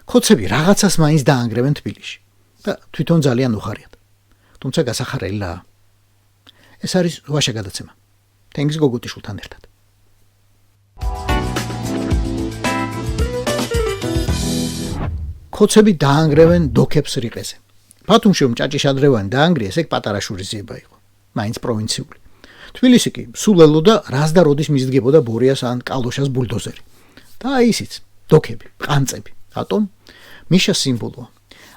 ხოცები რაღაცას მაინც დაანგრევენ თბილისში და თვითონ ძალიან უხარიათ. თუმცა გასახარელიაა. ეს არის ვაშა გადაცემა. თენგიზ გოგუტიშვილთან ერთად. ხოცები დაანგრევენ დოქებს რიყეზე. ბათუმში რომ ჭაჭიშადრევანი დაანგრიეს, ეგ პატარა შურიზება იყო. მაინც პროვინციული. თბილისი კი სულ ელოდა რას და როდის მისდგებოდა ბორიას ან კალოშას ბულდოზერი. და აი ისიც, დოქები, ყანწები. რატომ? მიშა სიმბოლოა.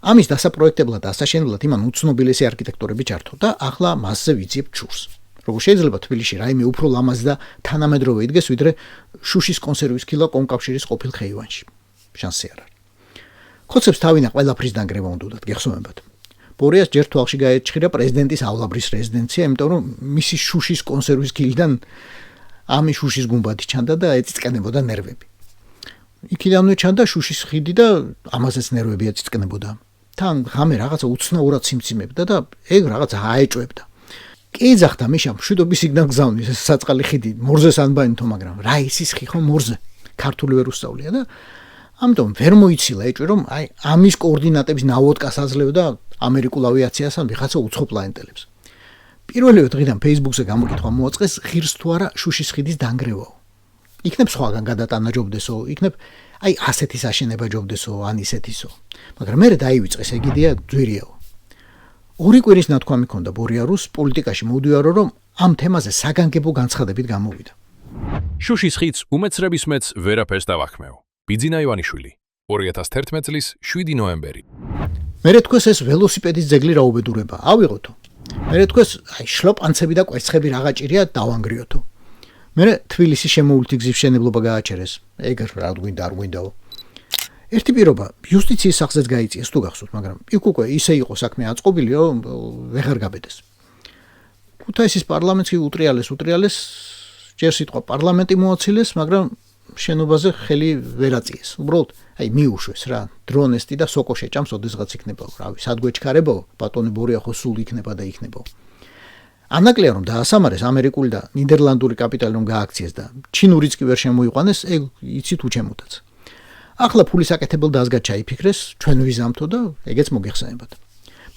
ამის დასაპროექტებლად და ასაშენებლად იმან უცნობილესი არქიტექტორები ჩართო და ახლა მასზე ვიძიებ ჩურს. როგორ შეიძლება თბილისში რაიმე უფრო ლამაზი და თანამედროვე იდგეს, ვიდრე შუშის კონსერვის ქილა კომკავშირის ყოფილ ხეივანში. შანსი არ არის. ხოცებს თავინა ყველაფრის დანგრევა უნდათ, გეხსოვებათ. ბორიას ჯერ თვალში გაეჩხირა პრეზიდენტისავლაბრის რეზიდენცია, იმიტომ რომ მისი შუშის კონსერვის ქილიდან ამის შუშის გუმბათი ჩანდა და ეწიწკნებოდა ნერვები. იქიდანვე ჩანდა შუშის ხიდი და ამაზეც ნერვები ეწიწკნებოდა. თან ღამე რაღაცა უცნაურად სიმციმებდა და ეგ რაღაცა აეჭვებდა. კი ძახდა მიშა მშვიდობის სიგნალ გზავნის ეს საწყალი ხიდი მორზეს ანბაინთო, მაგრამ რა ისის ხი ხო მორზე ქართული ვერ უსწავლია და ამიტომ ვერ მოიცილა ეჭვი რომ აი ამის კოორდინატების ნავოდკას აძლევდა ამერიკულ ავიაციას ან ვიღაცა უცხო პლანეტელებს. პირველივე დღიდან Facebook-ზე გამოკითხვა მოაწყეს ღირს თუ არა შუშის ხიდის დანგრევაო. იქნებ სხვაგან გადატანა ჯობდესო, იქნებ აი ასეთი საშენება ჯობდესო, ან ისეთისო. მაგრამ მე დაივიწყეს ეგ იდეა ძვირიაო. ორი კვირის ნათქვამი ჰქონდა ბორიარუს პოლიტიკაში მოვდივარო რომ ამ თემაზე საგანგებო განცხადებით გამოვიდა. შუშის ხიდს უმეცრების მეც ვერაფერს დავახმეო. ბიძინა ივანიშვილი 2011 წლის 7 ნოემბერი. მერე თქვეს ეს ველოსიპედის ძეგლი რა უბედურება, ავიღოთო. მერე თქვეს აი შლოპანცები და კვერცხები რაღა ჭირია დავანგრიოთო. მერე თბილისის შემოვლითი გზის მშენებლობა გააჩერეს. ეგ რა გვინდა არ გვინდაო. ერთი პირობა იუსტიციის სახზეც გაიწიეს თუ გახსოვთ, მაგრამ იქ უკვე ისე იყო საქმე აწყობილი, რომ ვეღარ გაბედეს. ქუთაისის პარლამენტს კი უტრიალეს ჯერ სიტყვა პარლამენტი მოაცილეს, მაგრამ შენობაზე ხელი ვერ აწიეს. უბრალოდ აი მიუშვეს რა, დრონესტი და სოკო შეჭამს ოდესღაც იქნება, რავი, სადგვეჩქარებო, ბატონი ბორია ხო სულ იქნება და იქნება. ანაკლია რომ დაასამარეს ამერიკული და ნიდერლანდური კაპიტალი რომ გააქციეს და ჩინურიც კი ვერ შემოიყვანეს, ეგ იცით უჩემოდაც. ახლა ფულის აკეთებელ დაზგად ჩაიფიქრეს, ჩვენ ვიზამთო და ეგეც მოგეხსენებათ.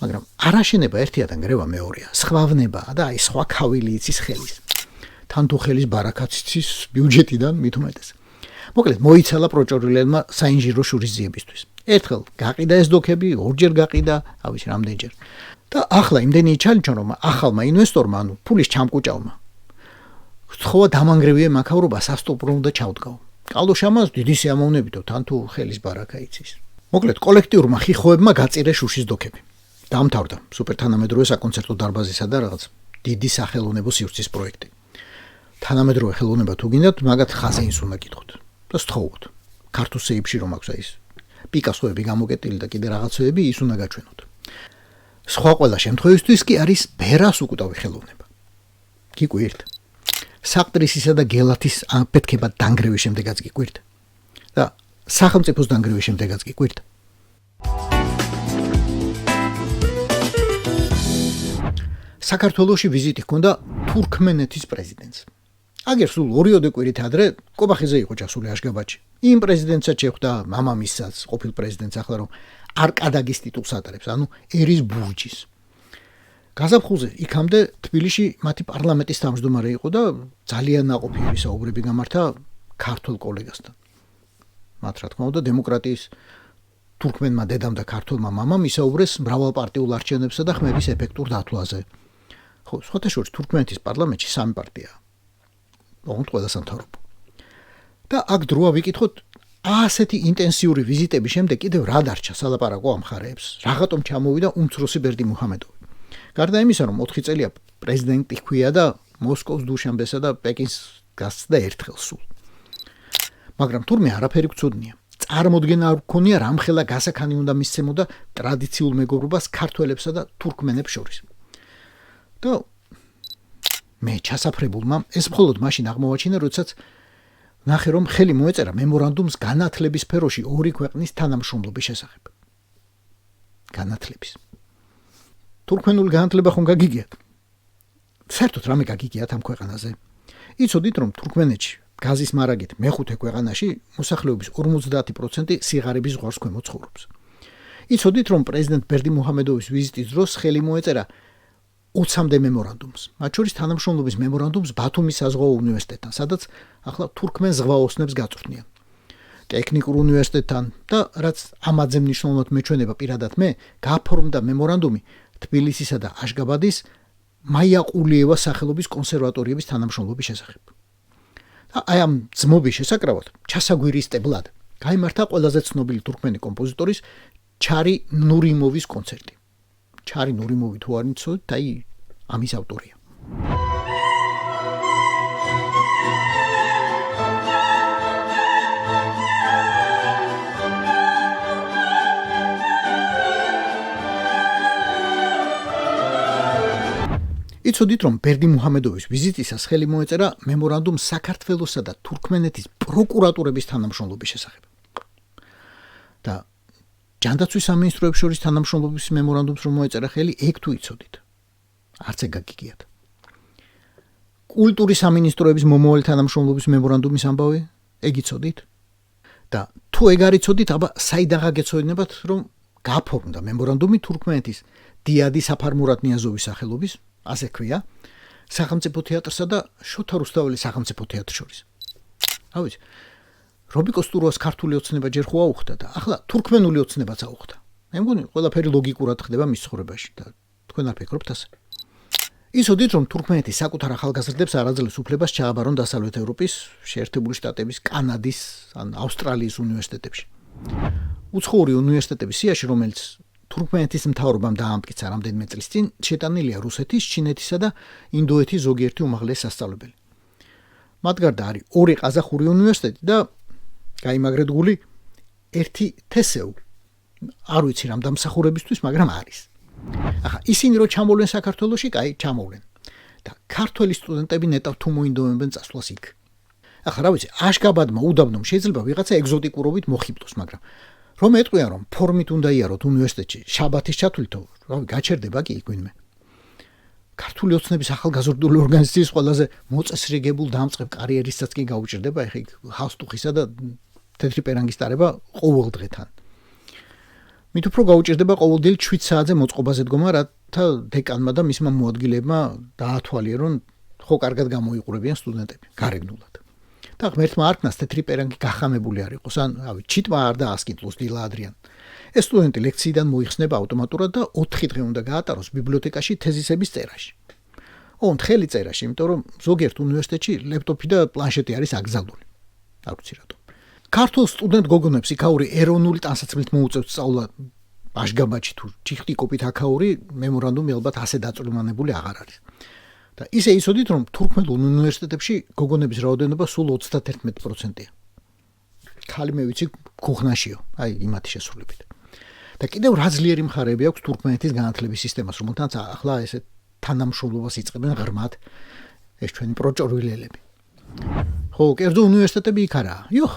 მაგრამ არაშენება ერთია და ნგრევა მეორეა, სხვავნება და აი სხვა ქავილი იცის ხელის. თან თუ ხელის ბარაკაც იცის ბიუჯეტიდან მით უმეტეს. მოკლედ მოიცალა პროჭორილებმა საინჟირო შურიზიებისთვის. ერთხელ გაყიდა ეს დოქები, ორჯერ გაყიდა, ავიცი რამდენჯერ. და ახლა იმდენი ჩალიჩონ რომ ახალმა ინვესტორმა, ანუ ფულის ჩამკუჭავმა, სხვა დამანგრევია მაქავრობა სასტოპრო უნდა ჩავდგაო. კალოშამას დიდი სიამოვნებითო თან თუ ხელის ბარაკა იცის. მოკლედ კოლექტიურმა ხიხოებმა გაწირეს შუშის დოქები. დაამთავრდა სუპერთანამედროვე საკონცერტო დარბაზისა და რაღაც დიდი სახელოვნებო სივრცის პროექტი. თანამედროვე ხელოვნება თუ გინდათ, მაგათ ხაზეინს უნდა გითხოთ და სთხოვოთ. ქართუსეებში რომ აქვს ის პიკასოები გამოკეტილი და კიდე რაღაცეები, ის უნდა გაჩვენოთ. სხვა ყველა შემთხვევისთვის კი არის ბერას უკუტავი ხელოვნება. გიკვირთ. საკტრისისა და გელათის აფეთქება დანგრევის შემდეგაც გიკვირთ. და სახელმწიფოს დანგრევის შემდეგაც გიკვირთ. საქართველოში ვიზიტი ჰქონდა თურქმენეთის პრეზიდენტს. აგერ სულ 2 კვირით ადრე კობახიძე იყო ჩასული აშგაბადში. იმ პრეზიდენტსაც შეხვდა მამამისსაც, ყოფილ პრეზიდენტს ახლა რომ არკადაგის ტიტულს ატარებს, ანუ ერის ბურჯის. გაზაფხულზე იქამდე თბილისში მათი პარლამენტის თავმჯდომარე იყო და ძალიან ნაყოფიერი საუბრები გამართა ქართულ კოლეგასთან. მათ რა თქმა უნდა დემოკრატიის თურქმენმა დედამ და ქართულმა მამამ ისაუბრეს მრავალპარტიულ არჩევნებსა და ხმების ეფექტურ დათვლაზე. ხო, სხვათა შორის თურქმენეთის პარლამენტში 3 პარტიაა. ოღონდ ყველა სამთავრობო. და აქ დროა ვიკითხოთ, ასეთი ინტენსიური ვიზიტების შემდეგ კიდევ რა დარჩა სალაპარაკო ამ მხარეებს? რაღაცომ ჩამოვიდა უმცროსი ბერდი მუჰამედოვი. გარდა იმისა, რომ 4 წელია პრეზიდენტი ჰქვია და მოსკოვის დუშანბესა და პეკინს გასცდა ერთხელ სულ. მაგრამ თურმე არაფერი გწოდნია. წარმოდგენა არ გქონია რამხელა გასაქანი უნდა მისცემოდა ტრადიციულ მეგობრობას ქართველებსა და თურქმენებს შორის. და მე ჩასაფრებულმა ეს მხოლოდ მაშინ აღმოვაჩინა, როდესაც ნახე რომ ხელი მოეწერა მემორანდუმს განათლების სფეროში 2 ქვეყნის თანამშრომლობის შესახებ. განათლების. თურქმენული განათლება ხომ გაგიგიათ? საერთოდ რამე გაგიგიათ ამ ქვეყანაზე? იცოდით რომ თურქმენეთში გაზის მარაგით მეხუთე ქვეყანაში მოსახლეობის 50% სიღარიბის ზღვარს ქვემოთ ცხოვრობს. იცოდით, რომ პრეზიდენტ ბერდი მუჰამედოვის ვიზიტის დროს ხელი მოეწერა 20-მდე მემორანდუმს, მათ შორის თანამშრომლობის მემორანდუმს ბათუმის საზღვაო უნივერსიტეტთან, სადაც ახლა თურქმენ ზღვაოსნებს გაწვრთნიან. ტექნიკურ უნივერსიტეტთან და რაც ამაზე მნიშვნელოვნად მეჩვენება პირადად მე, გაფორმდა მემორანდუმი თბილისისა და აშგაბადის მაიაყულიევას სახელობის კონსერვატორიების თანამშრომლობის შესახებ. და აი ამ ძმობის შესაკრავად ჩასაგვირისტებლად გაიმართა ყველაზე ცნობილი თურქმენი კომპოზიტორის ჩარი ნურიმოვის კონცერტი. ჩარი ნურიმოვი თუ არ იცოდით, აი ამის ავტორია. იცოდით, რომ ბერდი მუჰამედოვის ვიზიტისას ხელი მოეწერა მემორანდუმ საქართველოსა და თურქმენეთის პროკურატურების თანამშრომლობის შესახებ. და ჯანდაცვის სამინისტროებს შორის თანამშრომლობის მემორანდუმს რომ მოეწერა ხელი, ეგ თუ იცოდით. არც ეგ გაგიგიათ. კულტურის სამინისტროების მომავალი თანამშრომლობის მემორანდუმის ამბავი, ეგ იცოდით? და თუ ეგ არ იცოდით, აბა საიდანღა გეცოდინებათ, რომ გაფორმდა მემორანდუმი თურქმენეთის დიადი საფარმურატ ნიაზოვის სახელობის, ასე ქვია, სახელმწიფო თეატრსა და შოთა რუსთაველის სახელმწიფო თეატრს შორის. რა ვიცი, რობიკო სტურუას ქართული ოცნება ჯერ ხო აუხდა და ახლა თურქმენული ოცნებაც აუხდა. მე მგონი ყველაფერი ლოგიკურად ხდება მის ცხოვრებაში და თქვენ არ ფიქრობთ ასე. იცოდით, რომ თურქმენეთი საკუთარ ახალგაზრდებს არ აძლევს უფლებას ჩააბარონ დასავლეთ ევროპის, შეერთებული შტატების, კანადის ან ავსტრალიის უნივერსიტეტებში. უცხოური უნივერსიტეტების სიაში, რომელიც თურქმენეთის მთავრობამ დაამტკიცა რამდენიმე წლის წინ, შეტანილია რუსეთის, ჩინეთისა და ინდოეთის ზოგიერთი უმაღლესი სასწავლებელი. მათ გარდა არის ორი ყაზახური უნივერსიტეტი და გაიმაგრეთ გული ერთი თესეუ. არ ვიცი რამ დამსახურებისთვის, მაგრამ არის. ახლა ისინი რო ჩამოვლენ საქართველოში, კაი, ჩამოვლენ. და ქართველი სტუდენტები ნეტავ თუ მოინდომებენ წასვლას იქ. ახლა რა ვიცი, აშგაბადმა უდაბნომ შეიძლება ვიღაცა ეგზოტიკურობით მოხიბლოს, მაგრამ რომ ეტყვიან, რომ ფორმით უნდა იაროთ უნივერსიტეტში შაბათის ჩათვლითო, რავი, გაჩერდება კი იქვინმე. ქართული ოცნების ახალგაზრდული ორგანიზაციის ყველაზე მოწესრიგებულ დამწყებ კარიერისსაც კი გაუჭირდება ეხა ჰალსტუხისა და თეთრი პერანგის ტარება ყოველ დღეთან. მით უფრო გაუჭირდება ყოველდღიურ 7 საათზე მოწყობაზე დგომა, რათა დეკანმა და მისმა მოადგილებმა დაათვალიერონ, ხო კარგად გამოიყურებიან სტუდენტები, გარეგნულად. და ღმერთმა არქნას თეთრი პერანგი გახამებული არ იყოს, ან რავი, ჩიტმა არ დაასკინტლოს დილა ადრიან. ეს სტუდენტი ლექციიდან მოიხსნება ავტომატურად და 4 დღე უნდა გაატაროს ბიბლიოთეკაში თეზისების წერაში. ოღონდ ხელი წერაში, იმიტომ რომ ზოგიერთ უნივერსიტეტში ლეპტოპი და პლანშეტი არის აკრძალული. არ ვიცი რატომ. ქართულ სტუდენტ გოგონებს იქაური ეროვნული ტანსაცმლით მოუწევთ სწავლა აშგაბადში თუ ჩიხტიკოპით აქაური მემორანდუმი ალბათ ასე დაწვრილმანებული აღარ არის. და ისე იცოდით, რომ თურქმენულ უნივერსიტეტებში გოგონების რაოდენობა სულ 31%-ია. ხალი მე ვიცი ქუხნაშიო, აი იმათი შესრულებით. და კიდევ რა ძლიერი მხარეები აქვს თურქმენეთის განათლების სისტემას, რომელთანაც ახლა ესე თანამშრომლობას იწყებენ ღრმად ეს ჩვენი პროჭორვილელები. ხო, კერძო უნივერსიტეტები იქ არაა. იოხ.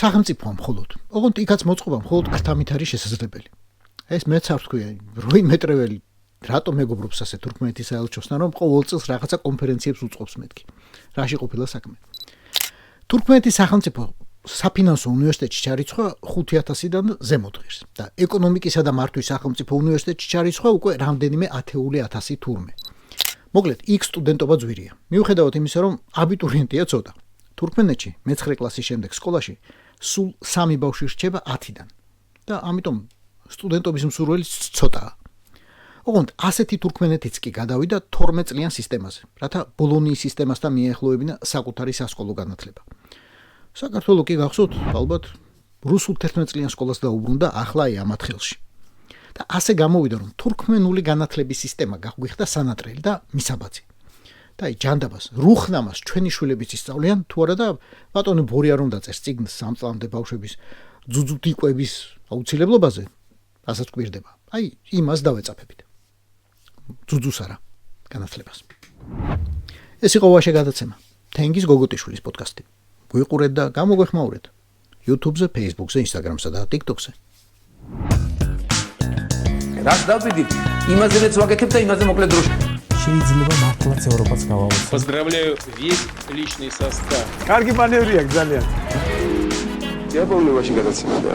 სახელმწიფოა მხოლოდ. ოღონდ იქაც მოწყობა მხოლოდ ქრთამით არის შესაძლებელი. ეს მეც არ ვთქვია, როი მეტრეველი რატომ მეგობრობს ასე თურქმენეთის საელჩოსთან, რომ ყოველ წელს რაღაცა კონფერენციებს უწყობს მეთქი. რაში ყოფილა საქმე? თურქმენეთის სახელმწიფო საფინანსო უნივერსიტეტში ჩარიცხვა 5000-დან ზემოთ ღირს და ეკონომიკისა და მართვის სახელმწიფო უნივერსიტეტში ჩარიცხვა უკვე რამდენიმე 10,000 თურმე. მოკლედ, იქ სტუდენტობა ძვირია. მიუხედავად იმისა, რომ აბიტურიენტია ცოტა. თურქმენეთში მე-9 კლასის შემდეგ სკოლაში სულ 3 ბავშვი რჩება 10-დან. და ამიტომ სტუდენტობის მსურველი ცოტაა. ოღონდ ასეთი თურქმენეთიც კი გადავიდა 12 წლიან სისტემაზე, რათა ბოლონიის სისტემასთან მიეახლოებინა საკუთარი სასკოლო განათლება. საქართველო კი გახსოვთ, ალბათ რუსულ 11 წლიან სკოლას დაუბრუნდა ახლა ამათ ხელში. და ასე გამოვიდა, რომ თურქმენული განათლების სისტემა გაგვიხდა სანატრელი და მისაბაძი. და აი ჯანდაბას, რუხნამას ჩვენი შვილებიც ისწავლიან, თუ არა და ბატონი ბორი არ უნდა წერს წიგნს სამწლამდე ბავშვების ძუძუტიყვების აუცილებლობაზე, რასაც გვირდება. აი იმას დავეწაფებით. ძუძუს არა, განათლებას. ეს იყო ვაშე გადაცემა. თენგის გოგოტიშვილის პოდკასტი. გვიყურეთ და გამოგვეხმაურეთ. YouTube-ზე, Facebook-ზე, Instagram-სა და TikTok-ზე. რას დავიდით? იმაზეც ვაკეთებ და იმაზე მოკლედ დროში. შეიძლება მართლაც ევროპაც გავავოცოთ. Поздравляю весь личный состав. კარგი მანევრია ძალიან. დიაპოვნებაში გადაცემდა.